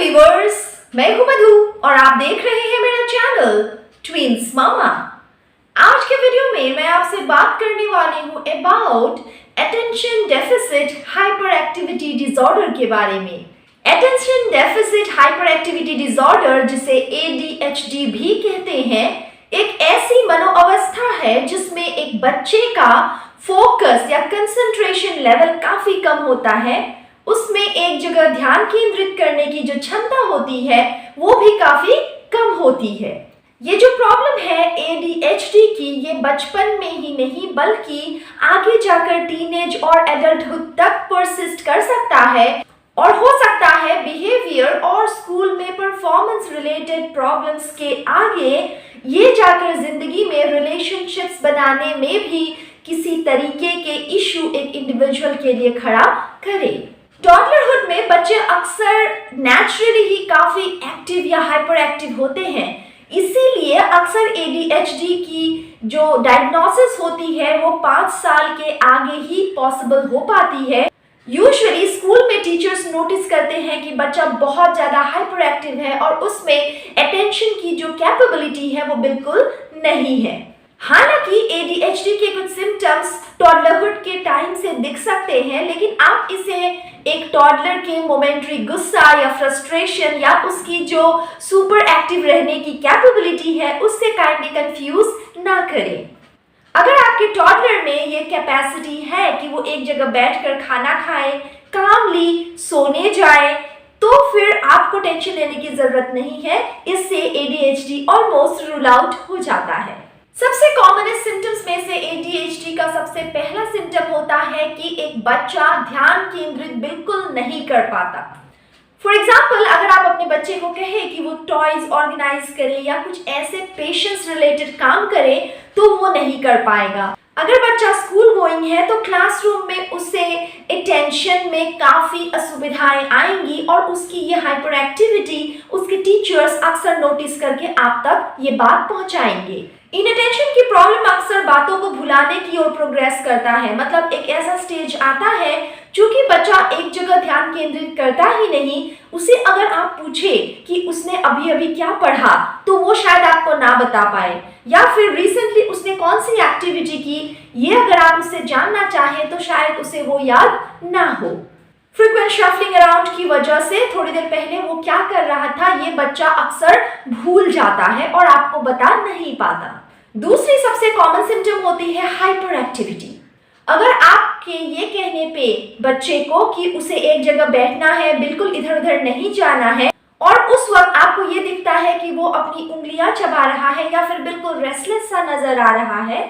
Viewers, मैं हूं मधु और आप देख रहे हैं मेरा चैनल ट्विंस मामा। आज के वीडियो में मैं आपसे बात करने वाली हूं about attention deficit hyper activity disorder के बारे में। Attention deficit hyper activity disorder, जिसे ADHD भी कहते हैं, एक ऐसी मनोअवस्था है जिसमें एक बच्चे का फोकस या कंसंट्रेशन लेवल काफी कम होता है। उसमें एक जगह ध्यान केंद्रित करने की जो क्षमता होती है वो भी काफी कम होती है। ये जो प्रॉब्लम है ADHD की, ये बचपन में ही नहीं बल्कि आगे जाकर टीनेज और एडल्टहुड तक परसिस्ट कर सकता है और हो सकता है बिहेवियर और स्कूल में परफॉर्मेंस रिलेटेड प्रॉब्लम्स के आगे ये जाकर जिंदगी में रिलेशनशिप्स बनाने में भी किसी तरीके के इशू एक इंडिविजुअल के लिए खड़ा करे। टॉडलरहुड में बच्चे अक्सर नेचुरली ही काफी एक्टिव या हाइपर एक्टिव होते हैं, इसीलिए अक्सर ADHD की जो डायग्नोसिस होती है वो 5 साल के आगे ही पॉसिबल हो पाती है। यूजुअली स्कूल में टीचर्स नोटिस करते हैं कि बच्चा बहुत ज्यादा हाइपर एक्टिव है और उसमें अटेंशन की जो कैपेबिलिटी है वो बिल्कुल नहीं है। हालांकि ADHD के कुछ सिम्टम्स टॉडलरहुड के टाइम से दिख सकते हैं, लेकिन आप इसे एक टॉडलर के मोमेंटरी गुस्सा या फ्रस्ट्रेशन या उसकी जो सुपर एक्टिव रहने की कैपेबिलिटी है उससे काइंडली कंफ्यूज ना करें। अगर आपके टॉडलर में ये कैपेसिटी है कि वो एक जगह बैठकर खाना खाए, कामली सोने जाए, तो फिर आपको टेंशन लेने की जरूरत नहीं है। इससे ADHD ऑलमोस्ट रूल आउट हो जाता है। सबसे कॉमनेस्ट सिम्टम्स में से ADHD का सबसे पहला सिम्टम होता है कि एक बच्चा ध्यान केंद्रित बिल्कुल नहीं कर पाता। फॉर एग्जाम्पल, अगर आप अपने बच्चे को कहें कि वो टॉयज ऑर्गेनाइज करे या कुछ ऐसे पेशेंस रिलेटेड काम करे तो वो नहीं कर पाएगा। अगर बच्चा स्कूल गोइंग है तो क्लासरूम में उसे अटेंशन में काफी असुविधाएं आएंगी और उसकी ये हाइपर एक्टिविटी उसके टीचर्स अक्सर नोटिस करके आप तक ये बात पहुंचाएंगे। इनअटेंशन की प्रॉब्लम अक्सर बातों को भुलाने की ओर प्रोग्रेस करता है। मतलब एक ऐसा स्टेज आता है चूंकि बच्चा एक जगह ध्यान केंद्रित करता ही नहीं, उसे अगर आप पूछे कि उसने अभी अभी क्या पढ़ा तो वो शायद आपको ना बता पाए, या फिर रिसेंटली उसने कौन सी एक्टिविटी की ये अगर आप उससे जानना चाहें तो शायद उसे वो याद ना हो। फ्रीक्वेंट शफलिंग अराउंड की वजह से थोड़ी देर पहले वो क्या कर रहा था ये बच्चा अक्सर भूल जाता है और आपको बता नहीं पाता। दूसरी सबसे कॉमन सिम्टम होती है हाइपर एक्टिविटी। अगर आपके ये कहने पे बच्चे को कि उसे एक जगह बैठना है, बिल्कुल इधर उधर नहीं जाना है, और उस वक्त आपको ये दिखता है कि वो अपनी उंगलियां चबा रहा है या फिर बिल्कुल रेस्टलेस सा नजर आ रहा है,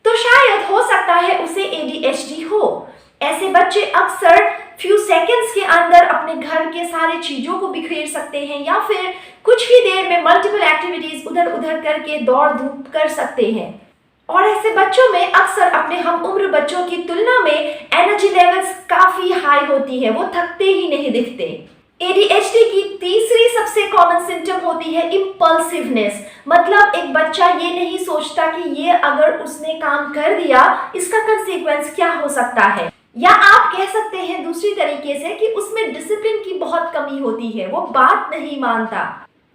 तो शायद हो सकता है उसे ADHD हो। ऐसे बच्चे अक्सर फ्यू सेकेंड्स के अंदर अपने घर के सारे चीजों को बिखेर सकते हैं या फिर कुछ ही देर में मल्टीपल एक्टिविटीज उधर उधर करके दौड़ धूप कर सकते हैं। और ऐसे बच्चों में अक्सर अपने हम उम्र बच्चों की तुलना में एनर्जी लेवल्स काफी हाई होती है, वो थकते ही नहीं दिखते। ADHD की तीसरी सबसे कॉमन सिम्टम होती है इम्पल्सिवनेस। मतलब एक बच्चा ये नहीं सोचता कि ये अगर उसने काम कर दिया इसका कंसीक्वेंस क्या हो सकता है, या आप कह सकते हैं दूसरी तरीके से कि उसमें डिसिप्लिन की बहुत कमी होती है, वो बात नहीं मानता।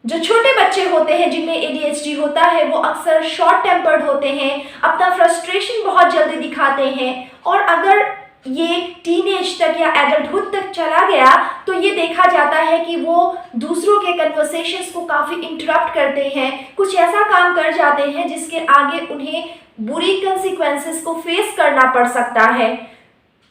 जो छोटे बच्चे होते हैं जिनमें ADHD होता है वो अक्सर शॉर्ट टेम्पर्ड होते हैं, अपना फ्रस्ट्रेशन बहुत जल्दी दिखाते हैं, और अगर ये टीनेज तक या एडल्टहुड तक चला गया तो ये देखा जाता है कि वो दूसरों के कन्वर्सेशंस को काफी इंटरप्ट करते हैं, कुछ ऐसा काम कर जाते हैं जिसके आगे उन्हें बुरी कंसिक्वेंसेस को फेस करना पड़ सकता है।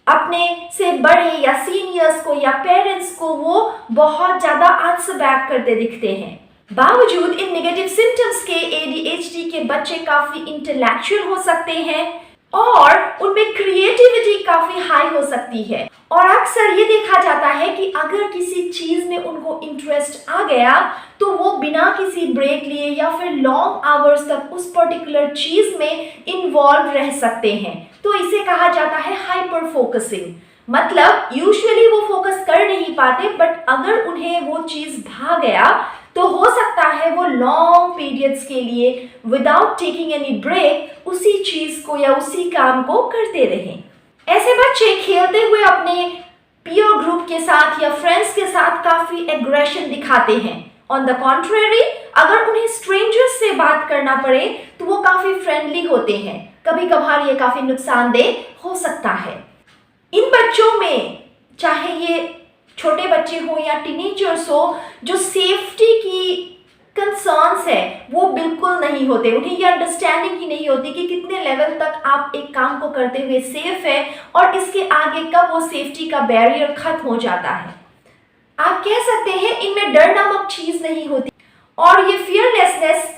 अपने से बड़े या सीनियर्स को या पेरेंट्स को वो बहुत ज्यादा अनसबैक करते दिखते हैं। बावजूद इन नेगेटिव सिम्टम्स के ADHD के बच्चे काफी इंटेलेक्चुअल हो सकते हैं और उनमें क्रिएटिविटी काफी हाई हो सकती है, और अक्सर ये देखा जाता है कि अगर किसी चीज में उनको इंटरेस्ट आ गया तो वो बिना किसी ब्रेक लिए या फिर लॉन्ग आवर्स तक उस पर्टिकुलर चीज में इन्वॉल्व रह सकते हैं। तो इसे कहा जाता है हाइपर फोकसिंग। मतलब यूजुअली वो फोकस कर नहीं पाते, बट अगर उन्हें वो चीज भा गया तो हो सकता है वो लॉन्ग पीरियड्स के लिए विदाउट टेकिंग एनी ब्रेक उसी चीज को या उसी काम को करते रहें। ऐसे बच्चे खेलते हुए अपने पीयर ग्रुप के साथ या फ्रेंड्स के साथ काफी एग्रेशन दिखाते हैं। ऑन द कॉन्ट्रेरी, अगर उन्हें स्ट्रेंजर्स से बात करना पड़े तो वो काफी फ्रेंडली होते हैं। कभी कभार ये काफी नुकसानदेह हो सकता है। इन बच्चों में, चाहे ये छोटे बच्चे हो या टीनेजर्स हो, जो सेफ्टी की कंसर्न्स है वो बिल्कुल नहीं होते। उन्हें ये अंडरस्टैंडिंग ही नहीं होती कि कितने लेवल तक आप एक काम को करते हुए सेफ है और इसके आगे कब वो सेफ्टी का बैरियर खत्म हो जाता है। आप कह सकते हैं इनमें डर नामक चीज नहीं होती और ये फियरलेसनेस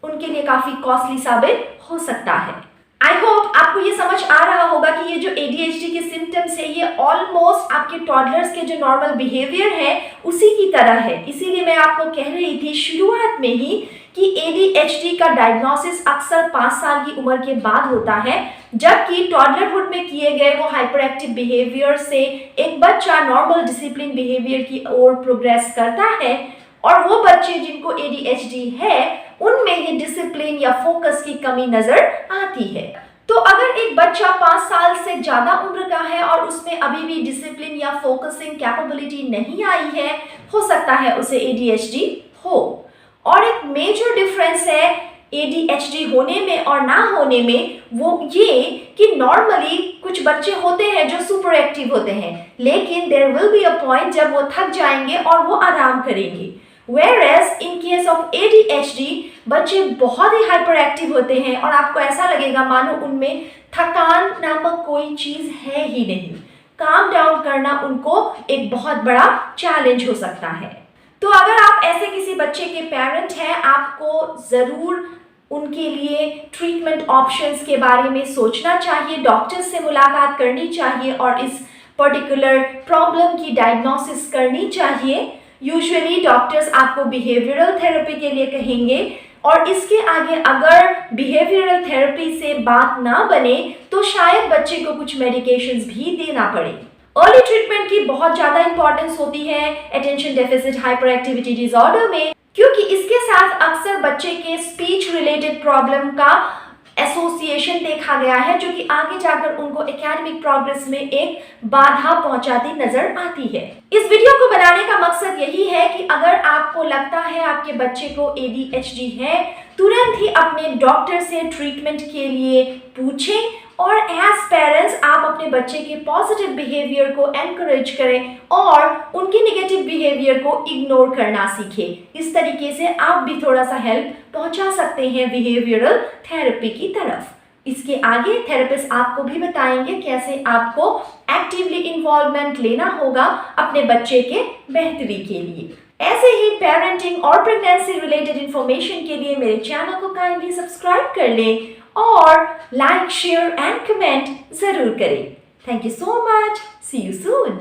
उनके लिए काफी कॉस्टली साबित हो सकता है। आई होप आपको ये समझ आ रहा होगा कि ये जो ADHD के सिम्टम्स है ये ऑलमोस्ट आपके टॉडलर्स के जो नॉर्मल बिहेवियर है उसी की तरह है। इसीलिए मैं आपको कह रही थी शुरुआत में ही कि ADHD का डायग्नोसिस अक्सर 5 साल की उम्र के बाद होता है, जबकि टॉडलरहुड में किए गए वो हाइपर एक्टिव बिहेवियर से एक बच्चा नॉर्मल डिसिप्लिन बिहेवियर की ओर प्रोग्रेस करता है और वो बच्चे जिनको ADHD है उनमें ये डिसिप्लिन या फोकस की कमी नजर आती है। तो अगर एक बच्चा 5 साल से ज्यादा उम्र का है और उसमें अभी भी डिसिप्लिन या फोकसिंग कैपेबिलिटी नहीं आई है, हो सकता है उसे ADHD हो। और एक मेजर डिफरेंस है ADHD होने में और ना होने में वो ये कि नॉर्मली कुछ बच्चे होते हैं जो सुपर एक्टिव होते हैं, लेकिन there will be a point जब वो थक जाएंगे और वो आराम करेंगे। Whereas in case of ADHD बच्चे बहुत ही हाइपर एक्टिव होते हैं और आपको ऐसा लगेगा मानो उनमें थकान नामक कोई चीज है ही नहीं। काम डाउन करना उनको एक बहुत बड़ा चैलेंज हो सकता है। तो अगर आप ऐसे किसी बच्चे के पेरेंट हैं, आपको जरूर उनके लिए ट्रीटमेंट ऑप्शंस के बारे में सोचना चाहिए, डॉक्टर से मुलाकात करनी चाहिए और इस पर्टिकुलर प्रॉब्लम की डायग्नोसिस करनी चाहिए। यूजुअली डॉक्टर्स आपको बिहेवियरल थेरेपी के लिए कहेंगे और इसके आगे अगर बिहेवियरल थेरेपी से बात ना बने तो शायद बच्चे को कुछ मेडिकेशंस भी देना पड़े। अर्ली ट्रीटमेंट की बहुत ज़्यादा इंपॉर्टेंस होती है attention deficit hyper activity disorder में, क्योंकि इसके साथ अक्सर बच्चे के स्पीच रिलेटेड प्रॉब्लम का एसोसिएशन देखा गया है, जो कि आगे जाकर उनको एकेडमिक प्रोग्रेस में एक बाधा पहुंचाती नजर आती है। इस वीडियो को बनाने का मकसद यही है कि अगर आपको लगता है आपके बच्चे को ADHD है, तुरंत ही अपने डॉक्टर से ट्रीटमेंट के लिए पूछें और एज पेरेंट्स आप अपने बच्चे के पॉजिटिव बिहेवियर को एनकरेज करें और उनके नेगेटिव बिहेवियर को इग्नोर करना सीखें। इस तरीके से आप भी थोड़ा सा हेल्प पहुंचा सकते हैं बिहेवियरल थेरेपी की तरफ। इसके आगे थेरेपिस्ट आपको भी बताएंगे कैसे आपको एक्टिवली इन्वॉल्वमेंट लेना होगा अपने बच्चे के बेहतरी के लिए। ऐसे ही पेरेंटिंग और प्रेगनेंसी रिलेटेड इंफॉर्मेशन के लिए मेरे चैनल को काइंडली सब्सक्राइब कर लें और लाइक शेयर एंड कमेंट जरूर करें। Thank you so much, see you soon.